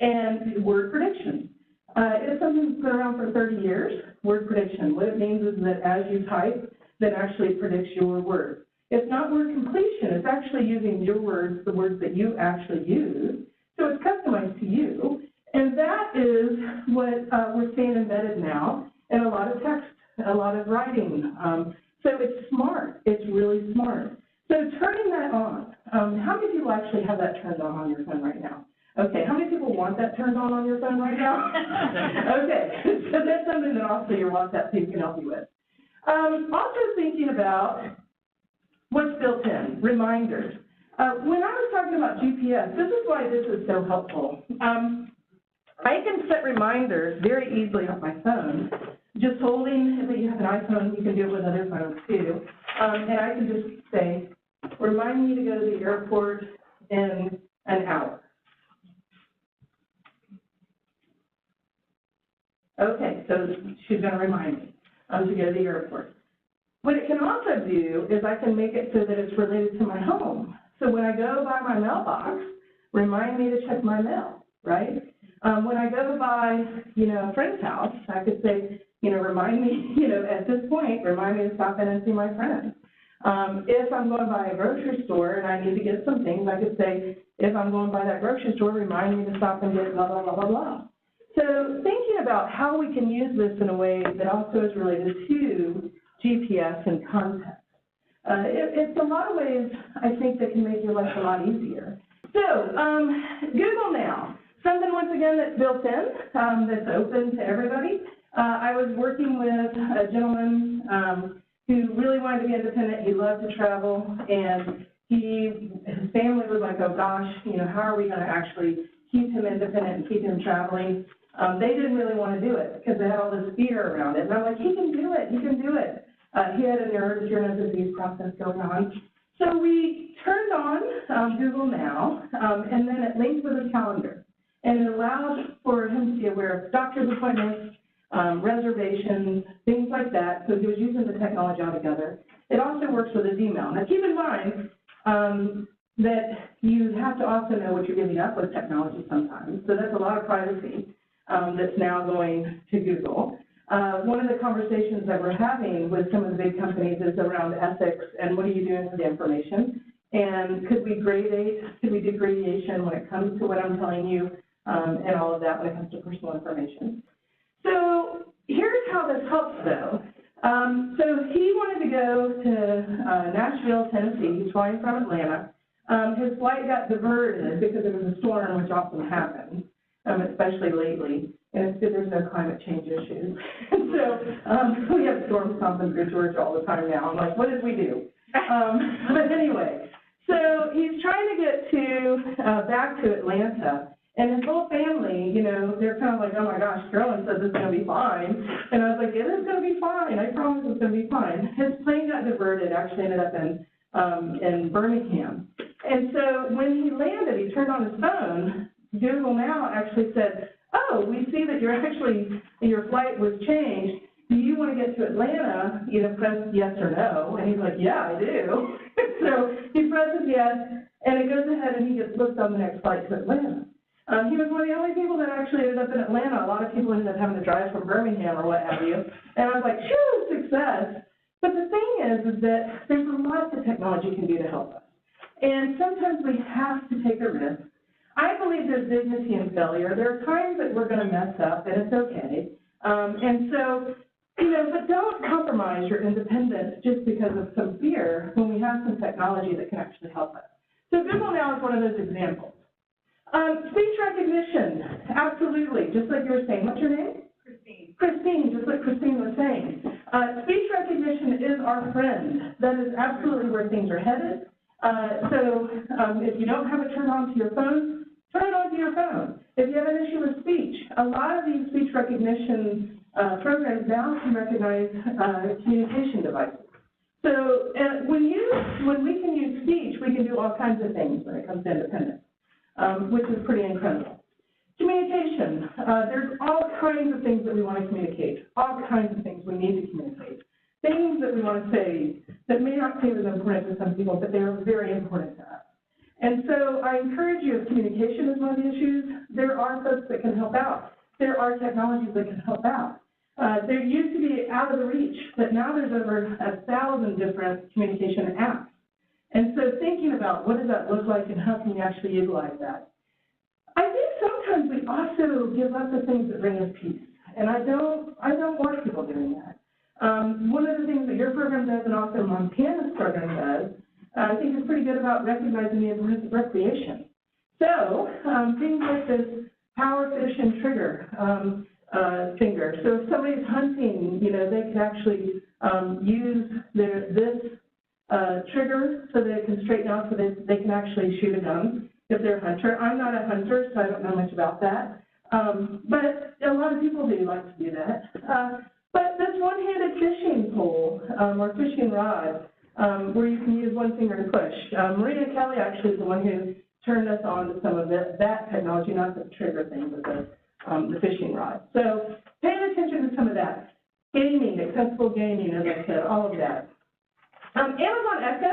and word prediction. It's something that's been around for 30 years, word prediction. What it means is that as you type, that actually predicts your words. It's not word completion, it's actually using your words, the words that you actually use, so it's customized to you. And that is what we're seeing embedded now in a lot of text, a lot of writing. So it's smart, it's really smart. So turning that on, how many people actually have that turned on your phone right now? Okay, how many people want that turned on your phone right now? Okay, so that's something that also your WhatsApp team can help you with. Also thinking about what's built in, reminders. When I was talking about GPS, this is why this is so helpful. I can set reminders very easily on my phone, just holding, if you have an iPhone, you can do it with other phones too, and I can just say, remind me to go to the airport in an hour. Okay, so she's going to remind me to go to the airport. What it can also do is I can make it so that it's related to my home. So when I go by my mailbox, remind me to check my mail, right? When I go by, you know, a friend's house, I could say, you know, remind me, you know, at this point, remind me to stop in and see my friend. If I'm going by a grocery store and I need to get some things, I could say, if I'm going by that grocery store, remind me to stop and get blah, blah, blah, blah, blah. So thinking about how we can use this in a way that also is related to GPS and context. It's a lot of ways, I think, that can make your life a lot easier. So Google Now, something once again that's built in, that's open to everybody. I was working with a gentleman who really wanted to be independent. He loved to travel, and his family was like, oh gosh, you know, how are we going to actually keep him independent and keep him traveling? They didn't really want to do it because they had all this fear around it. And I'm like, he can do it, he can do it. He had a neurodegenerative disease process going on. So we turned on Google Now, and then it linked with a calendar. And it allowed for him to be aware of doctor's appointments, reservations, things like that. So he was using the technology altogether. It also works with his email. Now keep in mind that you have to also know what you're giving up with technology sometimes. So that's a lot of privacy that's now going to Google. One of the conversations that we're having with some of the big companies is around ethics and what are you doing with the information? And could we do gradation when it comes to what I'm telling you and all of that when it comes to personal information? So here's how this helps though. So he wanted to go to Nashville, Tennessee. He's flying from Atlanta. His flight got diverted because there was a storm, which often happens, especially lately. And it's good there's no climate change issues. So we have storms stomping through Georgia all the time now. I'm like, what did we do? But anyway, so he's trying to get back to Atlanta. And his whole family, you know, they're kind of like, oh my gosh, Carolyn says it's going to be fine. And I was like, it is going to be fine. I promise it's going to be fine. His plane got diverted, actually ended up in Birmingham. And so when he landed, he turned on his phone. Google Now actually said, oh, we see that your flight was changed. Do you want to get to Atlanta? You know, press yes or no. And he's like, yeah, I do. So he presses yes, and it goes ahead and he gets booked on the next flight to Atlanta. He was one of the only people that actually ended up in Atlanta. A lot of people ended up having to drive from Birmingham or what have you. And I was like, phew, success. But the thing is that there's a lot that technology can do to help us. And sometimes we have to take a risk. I believe there's dignity in failure. There are times that we're going to mess up, and it's okay. And so, you know, but don't compromise your independence just because of some fear when we have some technology that can actually help us. So Google Now is one of those examples. Speech recognition, absolutely, just like you were saying. What's your name? Christine. Christine, just like Christine was saying. Speech recognition is our friend. That is absolutely where things are headed. So if you don't have it turned on to your phone, turn it on to your phone. If you have an issue with speech, a lot of these speech recognition programs now can recognize communication devices. So when we can use speech, we can do all kinds of things when it comes to independence. Which is pretty incredible. Communication, there's all kinds of things that we want to communicate, all kinds of things we need to communicate, things that we want to say that may not seem as important to some people, but they are very important to us. And so I encourage you, if communication is one of the issues, there are folks that can help out. There are technologies that can help out. There used to be out of the reach, but now there's over 1,000 different communication apps. And so thinking about what does that look like and how can we actually utilize that? I think sometimes we also give up the things that bring us peace. And I don't want people doing that. One of the things that your program does and also Montana's program does, I think is pretty good about recognizing the importance of recreation. So things like this power fish and trigger finger. So if somebody's hunting, you know, they can actually use this trigger so that it can straighten out so that they can actually shoot a gun if they're a hunter. I'm not a hunter, so I don't know much about that. But a lot of people do like to do that. But this one-handed fishing pole or fishing rod where you can use one finger to push. Maria Kelly actually is the one who turned us on to some of that technology, not the trigger thing, but the fishing rod. So paying attention to some of that. Gaming, accessible gaming, as I said, all of that. Amazon Echo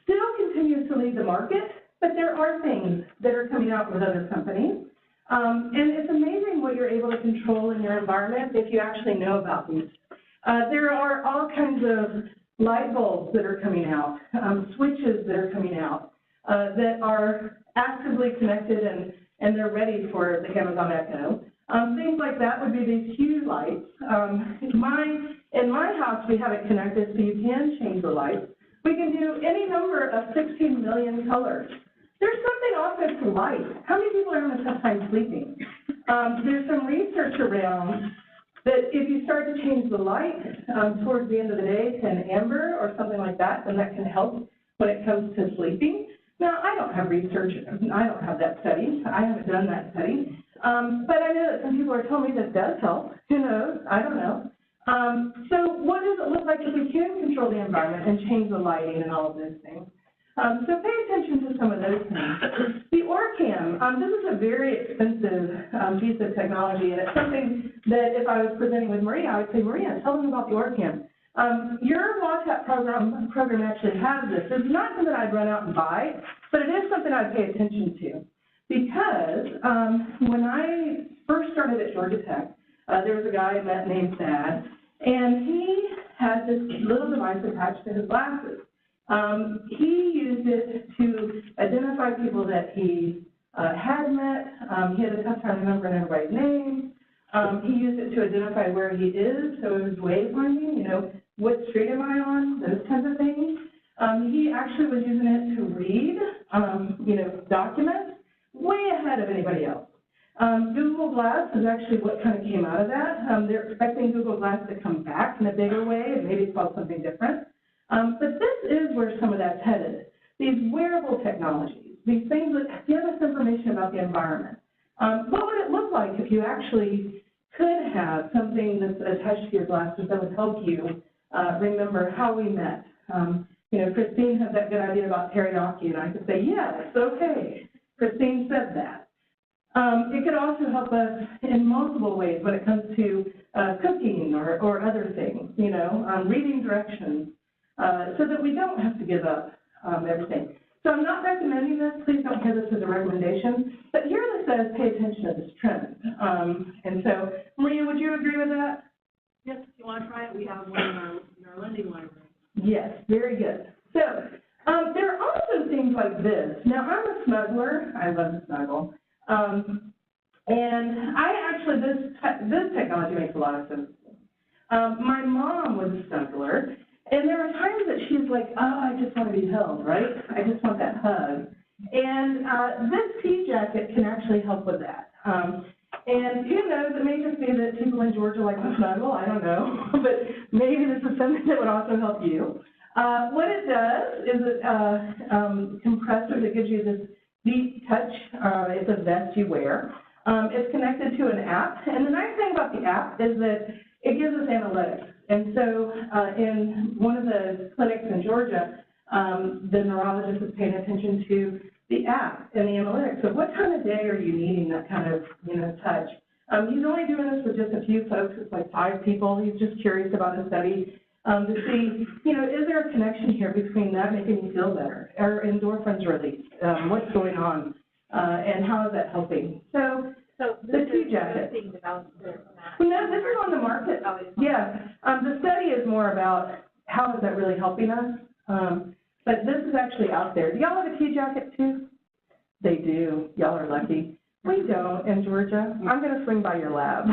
still continues to lead the market, but there are things that are coming out with other companies. And it's amazing what you're able to control in your environment if you actually know about these. There are all kinds of light bulbs that are coming out, switches that are coming out that are actively connected and they're ready for the Amazon Echo. Things like that would be these hue lights. In my house, we have it connected so you can change the lights. We can do any number of 16 million colors. There's something also to light. How many people are having a tough time sleeping? There's some research around that if you start to change the light towards the end of the day to an amber or something like that, then that can help when it comes to sleeping. Now, I don't have research, I don't have that study, I haven't done that study, but I know that some people are telling me that does help. Who knows? I don't know. So what does it look like if we can control the environment and change the lighting and all of those things? So pay attention to some of those things. The OrCam, this is a very expensive piece of technology, and it's something that if I was presenting with Maria, I would say, Maria, tell them about the OrCam. Your WATAP program actually has this. It's not something I'd run out and buy, but it is something I'd pay attention to. Because when I first started at Georgia Tech, there was a guy I met named Thad, and he had this little device attached to his glasses. He used it to identify people that he had met. He had a tough time remembering everybody's name. He used it to identify where he is, so it was wayfinding, you know, what street am I on, those kinds of things. He actually was using it to read, you know, documents way ahead of anybody else. Google Glass is actually what kind of came out of that. They're expecting Google Glass to come back in a bigger way, and maybe it's called something different. But this is where some of that's headed. These wearable technologies, these things that give us information about the environment. What would it look like if you actually could have something that's attached to your glasses that would help you remember how we met? You know, Christine had that good idea about teriyaki, and I could say, yes, okay, Christine said that. It could also help us in multiple ways when it comes to cooking or other things, you know, reading directions, so that we don't have to give up everything. So I'm not recommending this. Please don't hear this as a recommendation. But here it says pay attention to this trend. And so, Maria, would you agree with that? Yes, if you want to try it, we have one in our lending library. Yes, very good. So there are also things like this. Now, I'm a snuggler. I love to snuggle. And I actually, this technology makes a lot of sense. My mom was a snuggler, and there are times that she's like, oh, I just want to be held, right? I just want that hug. And this pea jacket can actually help with that. And who knows, it may just be that people in Georgia like to snuggle, I don't know, but maybe this is something that would also help you. What it does is it compressor that gives you this deep touch. It's a vest you wear. It's connected to an app, and the nice thing about the app is that it gives us analytics. And so in one of the clinics in Georgia, the neurologist is paying attention to the app and the analytics. So what time of day are you needing that kind of, you know, touch? He's only doing this with just a few folks. It's like 5 people. He's just curious about a study to see, you know, is there a connection here between that making you feel better or endorphins released? What's going on and how is that helping? So the pea jacket. No, this is on the market. Yeah, the study is more about how is that really helping us. But this is actually out there. Do y'all have a pea jacket too? They do. Y'all are lucky. We don't in Georgia. I'm going to swing by your lab.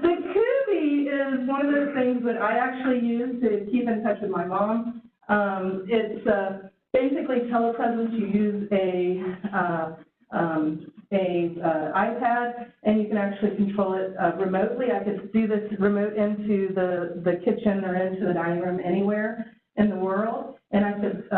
The Kubi is one of those things that I actually use to keep in touch with my mom. It's basically telepresence. You use a iPad, and you can actually control it remotely. I could do this remote into the kitchen or into the dining room anywhere in the world, and I could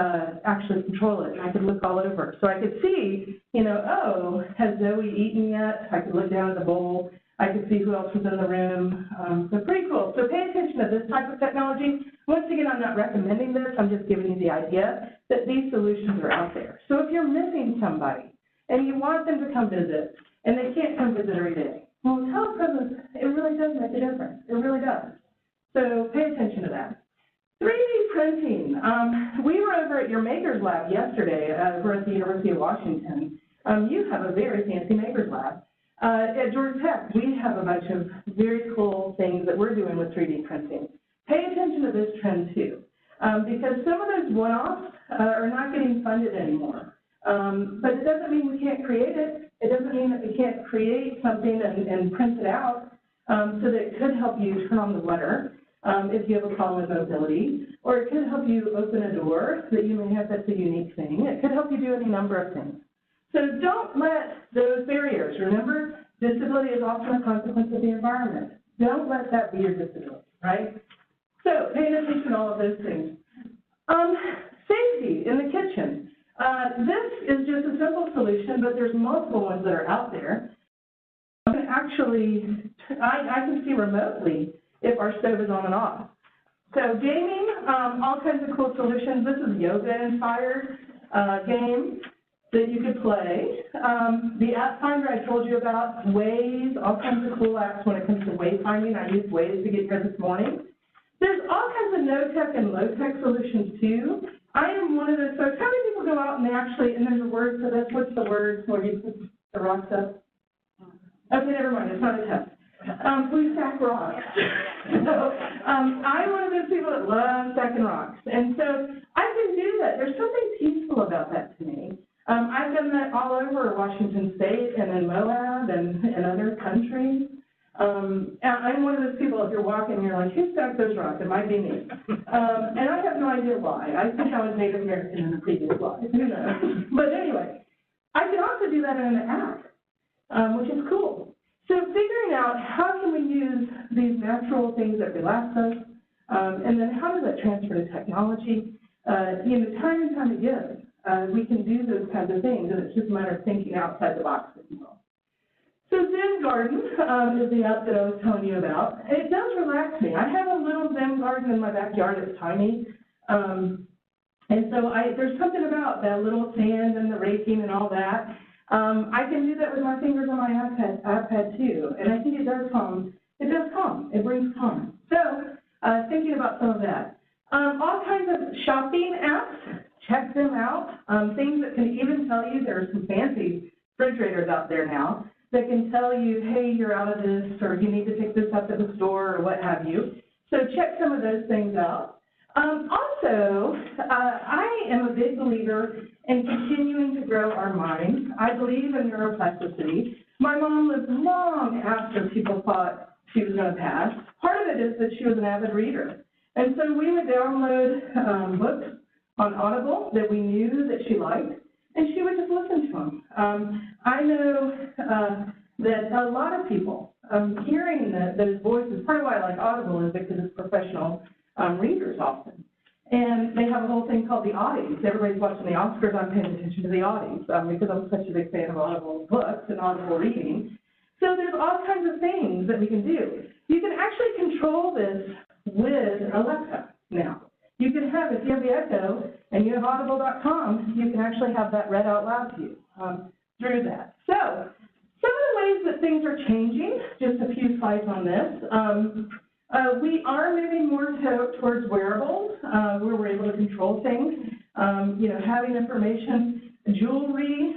actually control it. I could look all over. So I could see, you know, oh, has Zoe eaten yet? I could look down at the bowl. I could see who else was in the room. So pretty cool. So pay attention to this type of technology. Once again, I'm not recommending this. I'm just giving you the idea that these solutions are out there. So if you're missing somebody and you want them to come visit, and they can't come visit every day, well, telepresence, it really does make a difference. It really does. So pay attention to that. 3D printing. We were over at your Makers Lab yesterday over at the University of Washington. You have a very fancy Makers Lab. At Georgia Tech, we have a bunch of very cool things that we're doing with 3D printing. Pay attention to this trend too, because some of those one-offs are not getting funded anymore. But it doesn't mean we can't create it. It doesn't mean that we can't create something and print it out so that it could help you turn on the water if you have a problem with mobility, or it could help you open a door that you may have that's a unique thing. It could help you do any number of things. So don't let those barriers, remember, Disability is often a consequence of the environment. Don't let that be your disability, right? So paying attention to all of those things. Safety in the kitchen. This is just a simple solution, but there's multiple ones that are out there. Actually, I can see remotely if our stove is on and off. So gaming, all kinds of cool solutions. This is yoga-inspired game that you could play. The app finder I told you about, Waze, all kinds of cool apps when it comes to wayfinding. I used Waze to get here this morning. There's all kinds of no-tech and low-tech solutions too. I am one of those folks. How many people go out and they actually, and there's a word for this, what's the word where you put the rocks up? Okay, never mind, it's not a test. We stack rocks. So, I'm one of those people that love stacking rocks. And so I can do that. There's something peaceful about that to me. I've done that all over Washington State and in Moab and in other countries. I'm one of those people, if you're walking and you're like, who stacked those rocks? It might be me. And I have no idea why. I think I was Native American in the previous life. Who knows? But anyway, I can also do that in an app, which is cool. So figuring out how can we use these natural things that relax us, and then how does that transfer to technology? Time and time again, we can do those kinds of things, and it's just a matter of thinking outside the box, if you will. So Zen Garden is the app that I was telling you about. It does relax me. I have a little Zen garden in my backyard. It's tiny. And so there's something about that little sand and the raking and all that. I can do that with my fingers on my iPad too. And I think it does calm. It does calm. It brings calm. So thinking about some of that. All kinds of shopping apps. Check them out. Things that can even tell you, there are some fancy refrigerators out there now that can tell you, hey, you're out of this, or you need to pick this up at the store, or what have you. So check some of those things out. Also, I am a big believer in continuing to grow our minds. I believe in neuroplasticity. My mom lived long after people thought she was going to pass. Part of it is that she was an avid reader. And so we would download books on Audible that we knew that she liked, and she would just listen to them. I know that a lot of people, hearing those voices, part of why I like Audible is because it's professional readers often. And they have a whole thing called the Audis. Everybody's watching the Oscars, I'm paying attention to the Audis because I'm such a big fan of Audible books and Audible reading. So there's all kinds of things that we can do. You can actually control this with Alexa now. You can have, if you have the Echo and you have audible.com, you can actually have that read out loud to you through that. So some of the ways that things are changing, just a few slides on this. We are moving more towards wearables, where we're able to control things, having information, jewelry,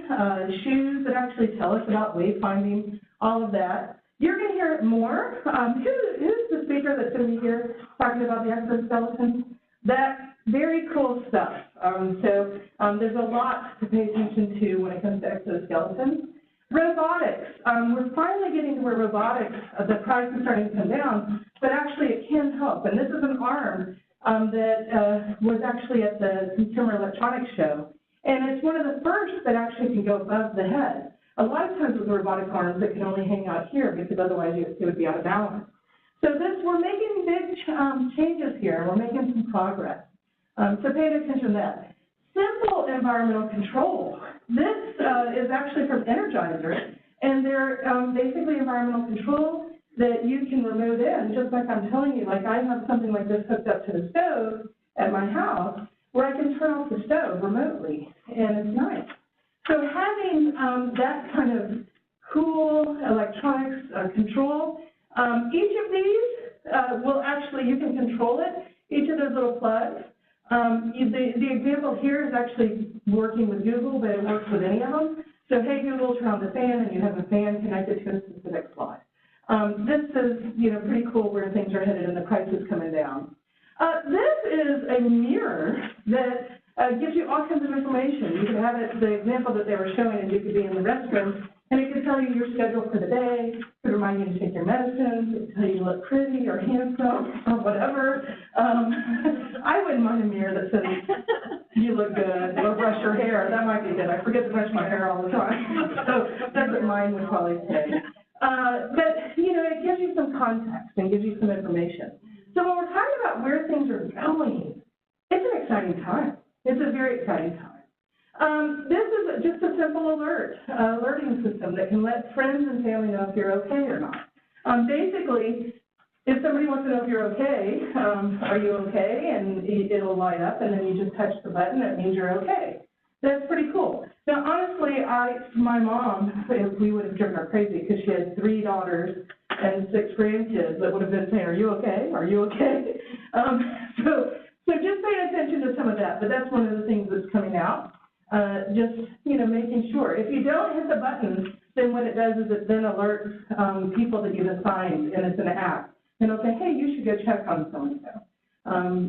shoes that actually tell us about wayfinding, all of that. You're going to hear it more. Who's the speaker that's going to be here talking about the exoskeleton? That very cool stuff. There's a lot to pay attention to when it comes to exoskeletons. Robotics. We're finally getting to where robotics, the price is starting to come down, but actually it can help. And this is an arm that was actually at the Consumer Electronics Show. And it's one of the first that actually can go above the head. A lot of times with robotic arms, it can only hang out here because otherwise it would be out of balance. So we're making big changes here. We're making some progress. So pay attention to that. Simple environmental control. This is actually from Energizer, and they're basically environmental control that you can remote in, just like I'm telling you. Like I have something like this hooked up to the stove at my house where I can turn off the stove remotely, and it's nice. So having that kind of cool electronics control, each of these will actually, you can control it, each of those little plugs. The example here is actually working with Google, but it works with any of them. So, hey, Google, turn on the fan, and you have a fan connected to a specific slot. This is, pretty cool where things are headed and the price is coming down. This is a mirror that gives you all kinds of information. You can have it, the example that they were showing, and you could be in the restroom, and it could tell you your schedule for the day, it could remind you to take your medicines, it could tell you to look pretty or handsome or whatever. I wouldn't mind a mirror that says, you look good, or brush your hair. That might be good. I forget to brush my hair all the time. So that's what mine would probably say. But, you know, it gives you some context and gives you some information. So when we're talking about where things are going, it's an exciting time. It's a very exciting time. This is just a simple alerting system that can let friends and family know if you're okay or not. Basically, if somebody wants to know if you're okay, are you okay? And it'll light up, and then you just touch the button. That means you're okay. That's pretty cool. Now, honestly, my mom, we would have driven her crazy because she had 3 daughters and 6 grandkids that would have been saying, are you okay? Are you okay? So just pay attention to some of that, but that's one of the things that's coming out. Just, you know, making sure. If you don't hit the button, then what it does is it then alerts people that you've assigned, and it's an app. And it'll say, hey, you should go check on so-and-so,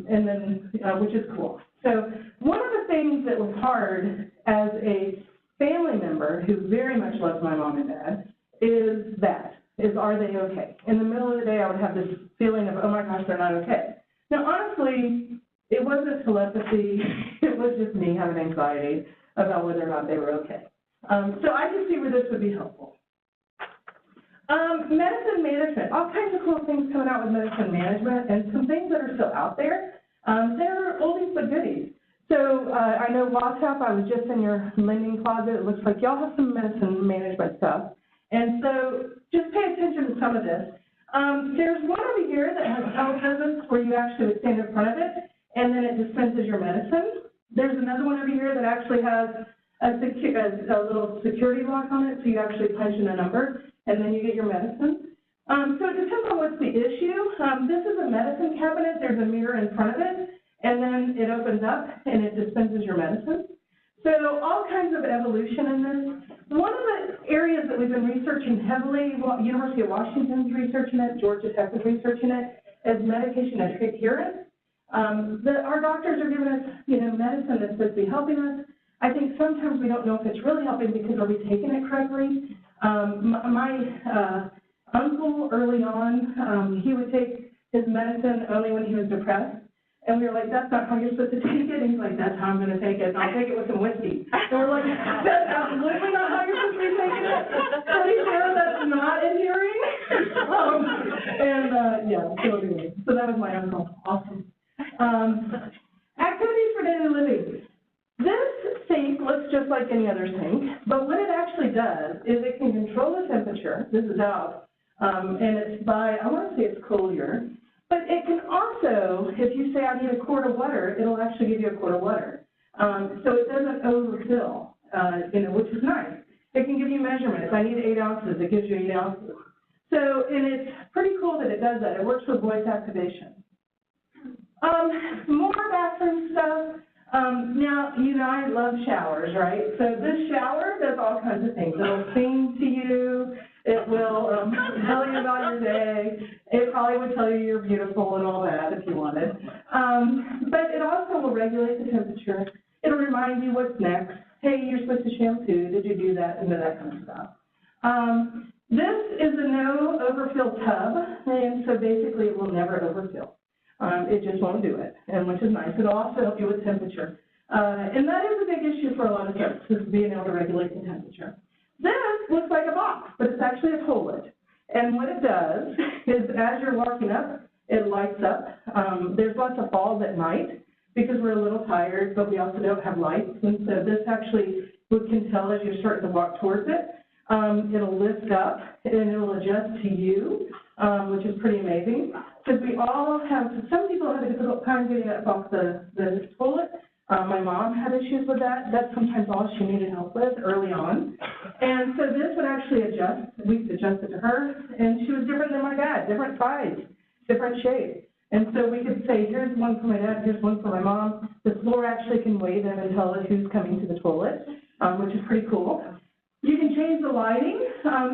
and then, which is cool. So one of the things that was hard as a family member who very much loves my mom and dad is are they okay? In the middle of the day, I would have this feeling of, oh my gosh, they're not okay. Now, honestly, it wasn't telepathy. It was just me having anxiety about whether or not they were okay. So I can see where this would be helpful. Medicine management, all kinds of cool things coming out with medicine management, and some things that are still out there. They're oldies but goodies. So I know WhatsApp, I was just in your lending closet. It looks like y'all have some medicine management stuff. And so just pay attention to some of this. There's one over here that has televisits where you actually would stand in front of it, and then it dispenses your medicine. There's another one over here that actually has a little security lock on it, so you actually punch in a number, and then you get your medicine. So it depends on what's the issue. This is a medicine cabinet. There's a mirror in front of it, and then it opens up, and it dispenses your medicine. So all kinds of evolution in this. One of the areas that we've been researching heavily, University of Washington's researching it, Georgia Tech is researching it, is medication adherence. Our doctors are giving us, you know, medicine that's supposed to be helping us. I think sometimes we don't know if it's really helping because are we taking it correctly? My uncle early on, he would take his medicine only when he was depressed. And we were like, that's not how you're supposed to take it. And he's like, that's how I'm going to take it. And I'll take it with some whiskey. And we're like, that's absolutely not how you're supposed to be taking it. Pretty sure that's not adhering. Yeah, so anyway. So that was my uncle. Awesome. Activities for daily living. This sink looks just like any other sink, but what it actually does is it can control the temperature. This is out, and it's by, I want to say it's Collier, but it can also, if you say I need a quart of water, it'll actually give you a quart of water. So it doesn't overfill, you know, which is nice. It can give you measurement. If I need 8 ounces, it gives you 8 ounces. So, and it's pretty cool that it does that. It works with voice activation. More bathroom stuff. Now, you know, I love showers, right? So this shower does all kinds of things. It'll sing to you. It will tell you about your day. It probably would tell you you're beautiful and all that if you wanted. But it also will regulate the temperature. It'll remind you what's next. Hey, you're supposed to shampoo. Did you do that? And that kind of stuff. This is a no overfill tub, and so basically it will never overfill. It just won't do it, and which is nice. It'll also help you with temperature. And that is a big issue for a lot of folks, is being able to regulate the temperature. This looks like a box, but it's actually a toilet. And what it does is as you're walking up, it lights up. There's lots of falls at night because we're a little tired, but we also don't have lights. And so this actually can tell as you're starting to walk towards it. It'll lift up and it'll adjust to you, which is pretty amazing. Because we all have, some people have a difficult time getting up off the toilet. My mom had issues with that. That's sometimes all she needed help with early on. And so this would actually adjust. We adjusted to her, and she was different than my dad, different size, different shape. And so we could say, here's one for my dad, here's one for my mom. The floor actually can weigh them and tell us who's coming to the toilet, which is pretty cool. You can change the lighting.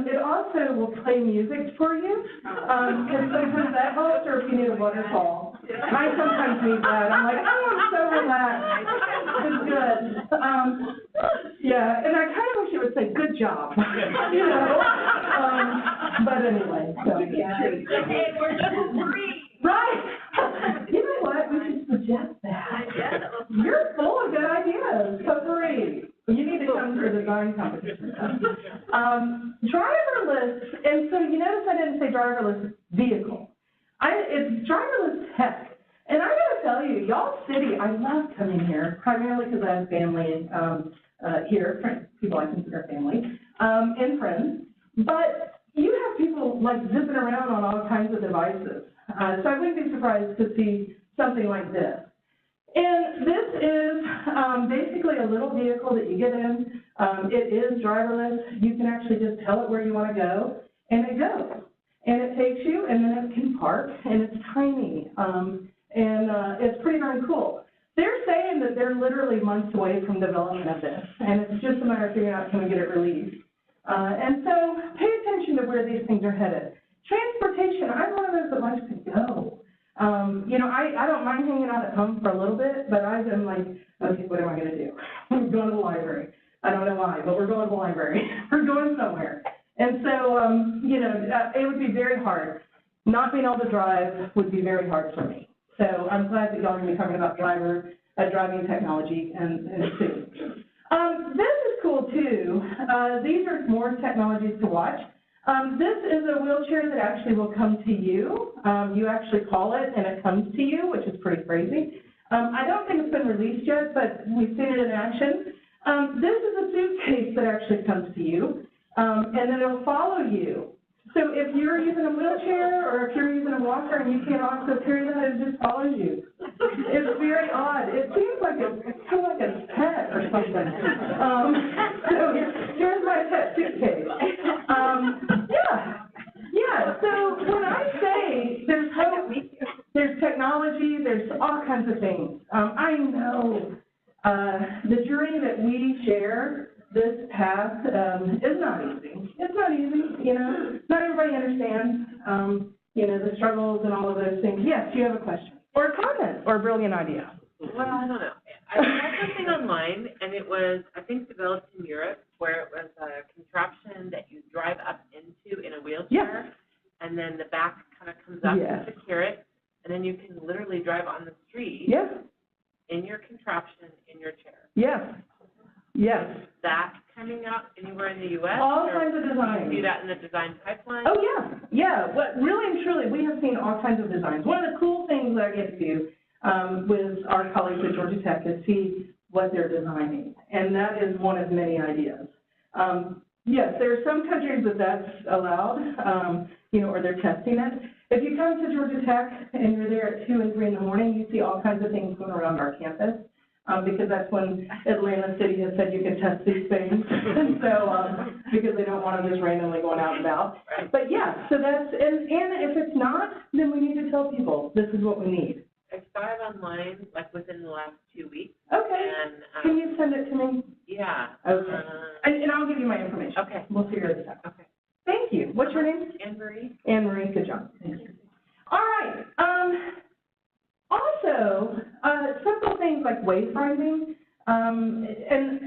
It also will play music for you. And sometimes that helps, or if you need a waterfall. I sometimes need that. I'm like, oh, I'm so relaxed. It's good. Yeah, and I kind of wish it would say, good job. You know? But anyway. So. And we're just free. Right. You know what? We should suggest that. You're full of good ideas. So free. You need to come to the design competition. Driverless driverless, and so you notice I didn't say driverless vehicle. It's driverless tech. And I gotta tell you, y'all city, I love coming here, primarily because I have family here, people I consider family, and friends. But you have people like zipping around on all kinds of devices. So I wouldn't be surprised to see something like this. And this is basically a little vehicle that you get in. It is driverless. You can actually just tell it where you want to go, and it goes. And it takes you, and then it can park, and it's tiny. It's pretty darn cool. They're saying that they're literally months away from development of this, and it's just a matter of figuring out can we get it released. And so pay attention to where these things are headed. Transportation, I'm one of those that likes to go. You know, I don't mind hanging out at home for a little bit, but I've been like, okay, what am I going to do? I'm going to the library. I don't know why, but we're going to the library. We're going somewhere. And so, you know, it would be very hard. Not being able to drive would be very hard for me. So I'm glad that y'all are going to be talking about driving technology and soon. This is cool too. These are more technologies to watch. This is a wheelchair that actually will come to you. You actually call it and it comes to you, which is pretty crazy. I don't think it's been released yet, but we've seen it in action. This is a suitcase that actually comes to you, and then it'll follow you. So if you're using a wheelchair or if you're using a walker and you can't also carry that, it just follows you. It's very odd. It seems like it's kind of like a pet or something. So here's my pet suitcase. Yeah. So when I say there's hope, there's technology, there's all kinds of things. I know the journey that we share, this path, is not easy. It's not easy, you know. Not everybody understands, you know, the struggles and all of those things. Yes, you have a question or a comment or a brilliant idea. Well, I don't know. I saw something online, and it was, I think, developed in Europe, where it was a contraption that you drive up into in a wheelchair, and then the back kind of comes up to secure it, and then you can literally drive on the street in your contraption in your chair. Yes. Is that coming out anywhere in the U.S.? All kinds of designs. Do you see that in the design pipeline? Oh, yeah. But really and truly, we have seen all kinds of designs. One of the cool things that I get to do with our colleagues at Georgia Tech is see what they're designing, and that is one of many ideas. Yes, there are some countries that that's allowed, you know, or they're testing it. If you come to Georgia Tech and you're there at 2 and 3 in the morning, you see all kinds of things going around our campus. Because that's when Atlanta City has said you can test these things, and so because they don't want them just randomly going out and about. But yeah, so that's, and if it's not, then we need to tell people this is what we need. I saw it online, like within the last 2 weeks. Okay. And, can you send it to me? Yeah. Okay. And I'll give you my information. Okay. We'll figure this out. Okay. Thank you. What's your name? Anne-Marie. Anne-Marie, good job. Thank you. All right. Also, simple things like wayfinding, and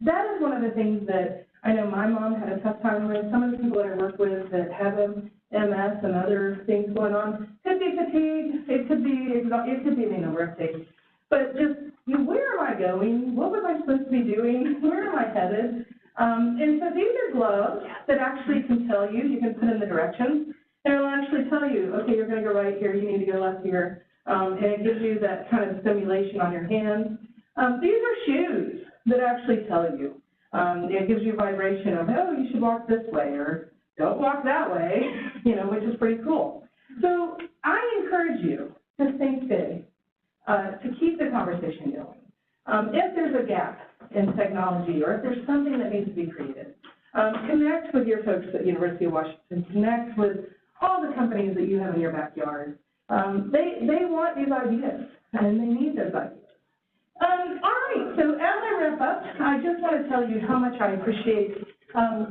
that is one of the things that I know my mom had a tough time with. Some of the people that I work with that have MS and other things going on, could be fatigue, it could be any number of things. But just, where am I going? What was I supposed to be doing? Where am I headed? And so these are gloves that actually can tell you. You can put in the directions, and it'll actually tell you, okay, you're going to go right here, you need to go left here. And it gives you that kind of stimulation on your hands. These are shoes that actually tell you. It gives you vibration of, oh, you should walk this way, or don't walk that way, you know, which is pretty cool. So I encourage you to think big, to keep the conversation going. If there's a gap in technology, or if there's something that needs to be created, connect with your folks at University of Washington, connect with all the companies that you have in your backyard. They want these ideas, and they need those ideas. All right, so as I wrap up, I just want to tell you how much I appreciate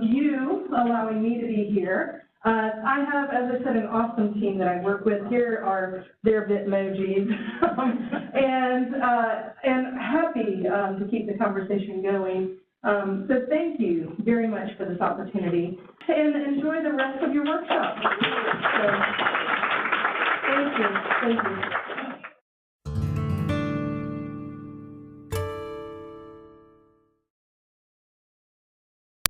you allowing me to be here. I have, as I said, an awesome team that I work with. Here are their Bitmojis, and happy to keep the conversation going. So thank you very much for this opportunity, and enjoy the rest of your workshop.